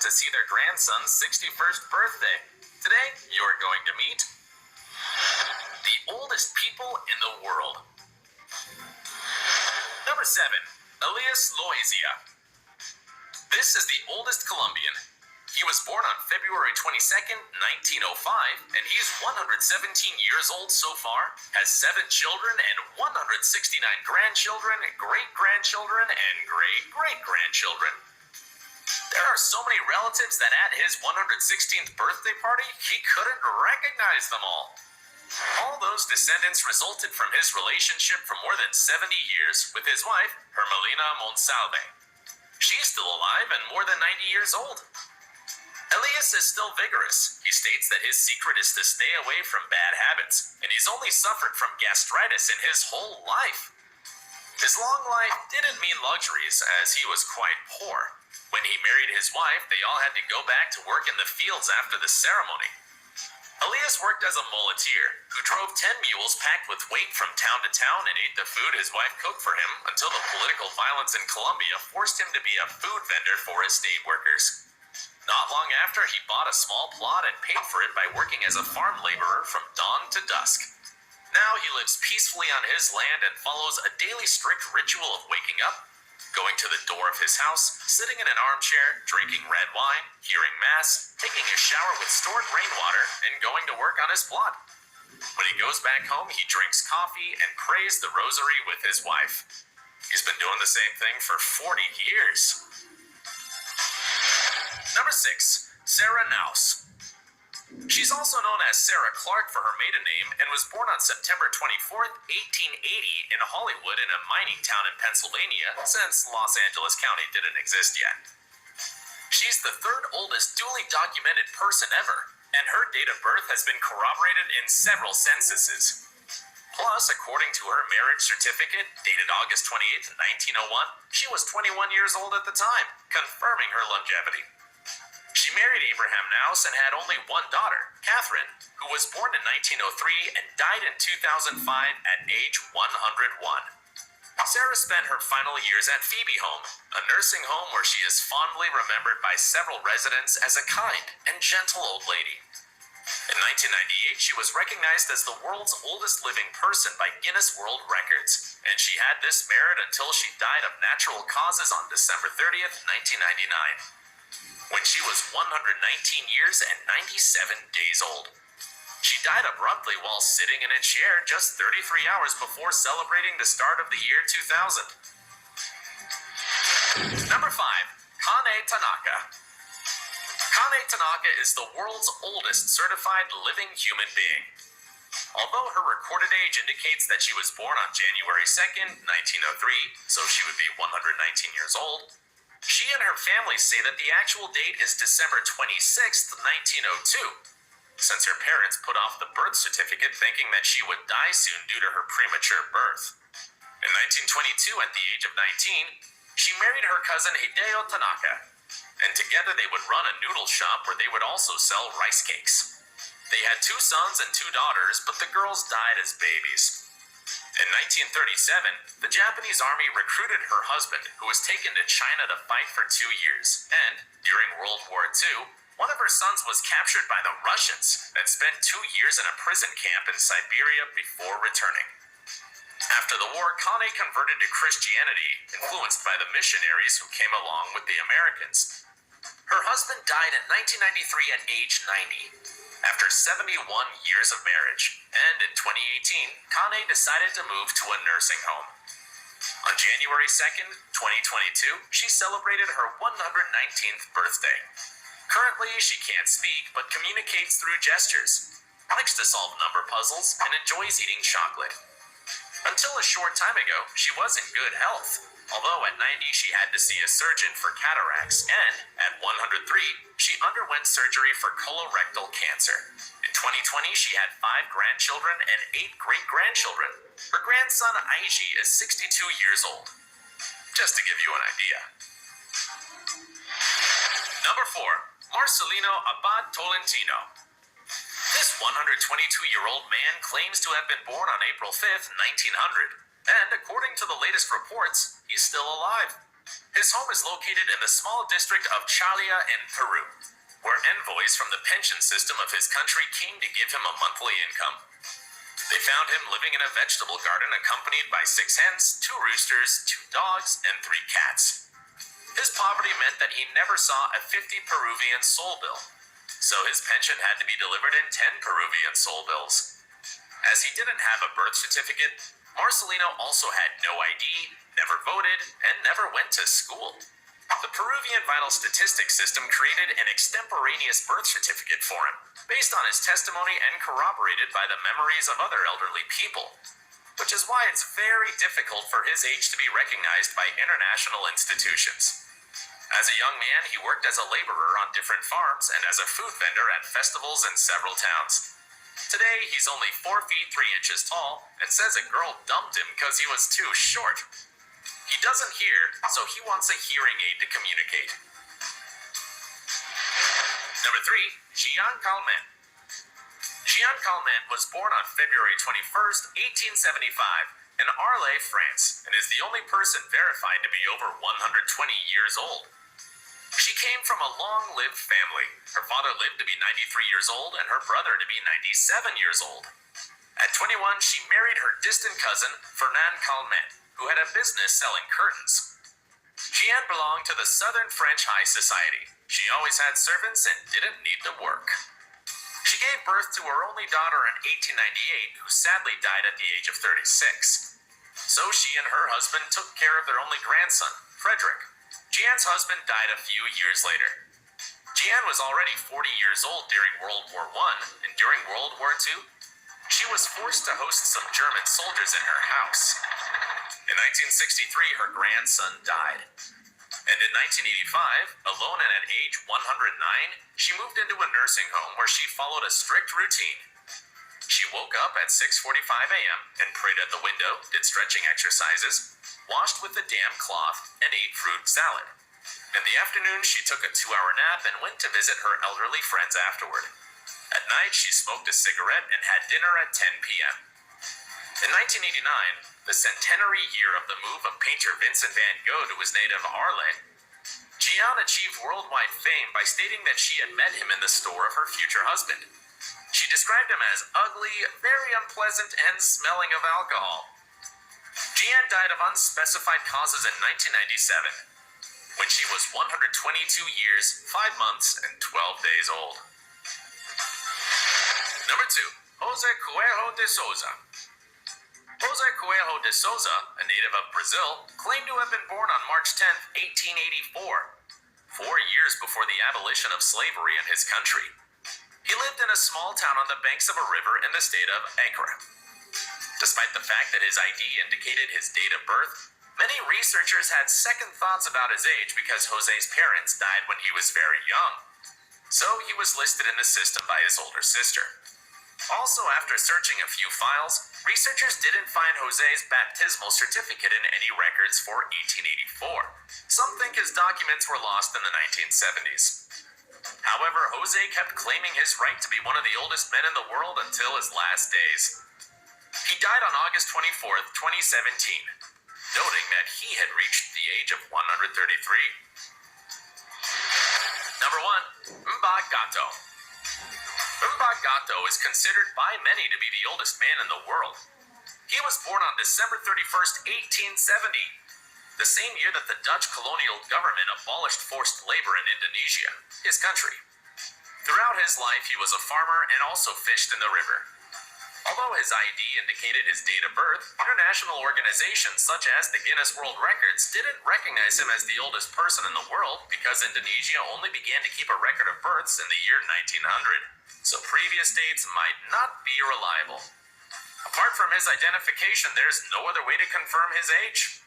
to see their grandson's 61st birthday. Today, you're going to meet the oldest people in the world. Number 7. Elias Loizia. This is the oldest Colombian. He was born on February 22nd, 1905, and he's 117 years old so far, has 7 children and 169 grandchildren, great-grandchildren, and great-great-grandchildren. There are so many relatives that at his 116th birthday party, he couldn't recognize them all. All those descendants resulted from his relationship for more than 70 years with his wife, Hermelina Monsalve. She's still alive and more than 90 years old. Elias is still vigorous. He states that his secret is to stay away from bad habits, and he's only suffered from gastritis in his whole life. His long life didn't mean luxuries, as he was quite poor. When he married his wife, they all had to go back to work in the fields after the ceremony. Elias worked as a muleteer, who drove 10 mules packed with weight from town to town and ate the food his wife cooked for him until the political violence in Colombia forced him to be a food vendor for estate workers. Not long after, he bought a small plot and paid for it by working as a farm laborer from dawn to dusk. Now he lives peacefully on his land and follows a daily strict ritual of waking up, going to the door of his house, sitting in an armchair, drinking red wine, hearing mass, taking a shower with stored rainwater, and going to work on his plot. When he goes back home, he drinks coffee and prays the rosary with his wife. He's been doing the same thing for 40 years. Number 6. Sarah Naus. She's also known as Sarah Clark for her maiden name and was born on September 24th, 1880 in Hollywood in a mining town in Pennsylvania, since Los Angeles County didn't exist yet. She's the 3rd oldest duly documented person ever, and her date of birth has been corroborated in several censuses. Plus, according to her marriage certificate, dated August 28th, 1901, she was 21 years old at the time, confirming her longevity. She married Abraham Naus and had only one daughter, Catherine, who was born in 1903 and died in 2005 at age 101. Sarah spent her final years at Phoebe Home, a nursing home where she is fondly remembered by several residents as a kind and gentle old lady. In 1998, she was recognized as the world's oldest living person by Guinness World Records, and she had this merit until she died of natural causes on December 30th, 1999. When she was 119 years and 97 days old. She died abruptly while sitting in a chair just 33 hours before celebrating the start of the year 2000. Number 5. Kane Tanaka. Kane Tanaka is the world's oldest certified living human being. Although her recorded age indicates that she was born on January 2nd, 1903, so she would be 119 years old, she and her family say that the actual date is December 26th, 1902, since her parents put off the birth certificate thinking that she would die soon due to her premature birth. In 1922, at the age of 19, she married her cousin Hideo Tanaka, and together they would run a noodle shop where they would also sell rice cakes. They had 2 sons and 2 daughters, but the girls died as babies. In 1937, the Japanese army recruited her husband, who was taken to China to fight for 2 years, and during World War II, one of her sons was captured by the Russians and spent 2 years in a prison camp in Siberia before returning. After the war, Kane converted to Christianity, influenced by the missionaries who came along with the Americans. Her husband died in 1993 at age 90. After 71 years of marriage, and in 2018, Kane decided to move to a nursing home. On January 2nd, 2022, she celebrated her 119th birthday. Currently, she can't speak, but communicates through gestures, likes to solve number puzzles, and enjoys eating chocolate. Until a short time ago, she was in good health. Although at 90 she had to see a surgeon for cataracts, and at 103 she underwent surgery for colorectal cancer. In 2020 she had 5 grandchildren and 8 great-grandchildren. Her grandson Aiji is 62 years old. Just to give you an idea. Number 4. Marcelino Abad Tolentino. This 122-year-old man claims to have been born on April 5th, 1900. And according to the latest reports, he's still alive. His home is located in the small district of Chalia in Peru, where envoys from the pension system of his country came to give him a monthly income. They found him living in a vegetable garden accompanied by 6 hens, 2 roosters, 2 dogs, and 3 cats. His poverty meant that he never saw a 50 Peruvian sol bill, so his pension had to be delivered in 10 Peruvian sol bills. As he didn't have a birth certificate, Marcelino also had no ID, never voted, and never went to school. The Peruvian vital statistics system created an extemporaneous birth certificate for him, based on his testimony and corroborated by the memories of other elderly people, which is why it's very difficult for his age to be recognized by international institutions. As a young man, he worked as a laborer on different farms and as a food vendor at festivals in several towns. Today, he's only 4 feet 3 inches tall and says a girl dumped him because he was too short. He doesn't hear, so he wants a hearing aid to communicate. Number 3, Jean Calment. Jean Calment was born on February 21st, 1875, in Arles, France, and is the only person verified to be over 120 years old. She came from a long-lived family. Her father lived to be 93 years old and her brother to be 97 years old. At 21, she married her distant cousin, Fernand Calment, who had a business selling curtains. Jeanne belonged to the Southern French high society. She always had servants and didn't need to work. She gave birth to her only daughter in 1898, who sadly died at the age of 36. So she and her husband took care of their only grandson, Frederick. Jeanne's husband died a few years later. Jeanne was already 40 years old during World War I, and during World War II, she was forced to host some German soldiers in her house. In 1963, her grandson died. And in 1985, alone and at age 109, she moved into a nursing home where she followed a strict routine. She woke up at 6:45 a.m. and prayed at the window, did stretching exercises, washed with a damp cloth, and ate fruit salad. In the afternoon, she took a 2-hour nap and went to visit her elderly friends afterward. At night, she smoked a cigarette and had dinner at 10 p.m. In 1989, the centenary year of the move of painter Vincent van Gogh to his native Arles, Jeanne achieved worldwide fame by stating that she had met him in the store of her future husband. She described him as ugly, very unpleasant, and smelling of alcohol. Jeanne died of unspecified causes in 1997, when she was 122 years, 5 months, and 12 days old. Number 2, Jose Coelho de Souza. Jose Coelho de Souza, a native of Brazil, claimed to have been born on March 10, 1884, 4 years before the abolition of slavery in his country. He lived in a small town on the banks of a river in the state of Acre. Despite the fact that his ID indicated his date of birth, many researchers had second thoughts about his age because Jose's parents died when he was very young. So he was listed in the system by his older sister. Also, after searching a few files, researchers didn't find Jose's baptismal certificate in any records for 1884. Some think his documents were lost in the 1970s. However, Jose kept claiming his right to be one of the oldest men in the world until his last days. He died on August 24th, 2017, noting that he had reached the age of 133. Number 1, Mba Gato. Mba Gato is considered by many to be the oldest man in the world. He was born on December 31st, 1870, the same year that the Dutch colonial government abolished forced labor in Indonesia, his country. Throughout his life, he was a farmer and also fished in the river. Although his ID indicated his date of birth, international organizations such as the Guinness World Records didn't recognize him as the oldest person in the world because Indonesia only began to keep a record of births in the year 1900, so previous dates might not be reliable. Apart from his identification, there's no other way to confirm his age.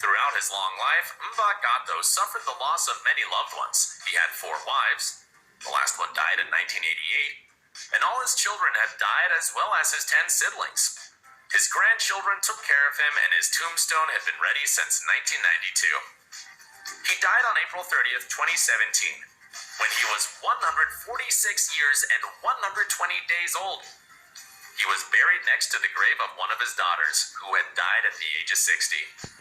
Throughout his long life, Mba Gato suffered the loss of many loved ones. He had 4 wives. The last one died in 1988. And all his children had died as well as his 10 siblings. His grandchildren took care of him and his tombstone had been ready since 1992. He died on April 30th, 2017, when he was 146 years and 120 days old. He was buried next to the grave of one of his daughters, who had died at the age of 60.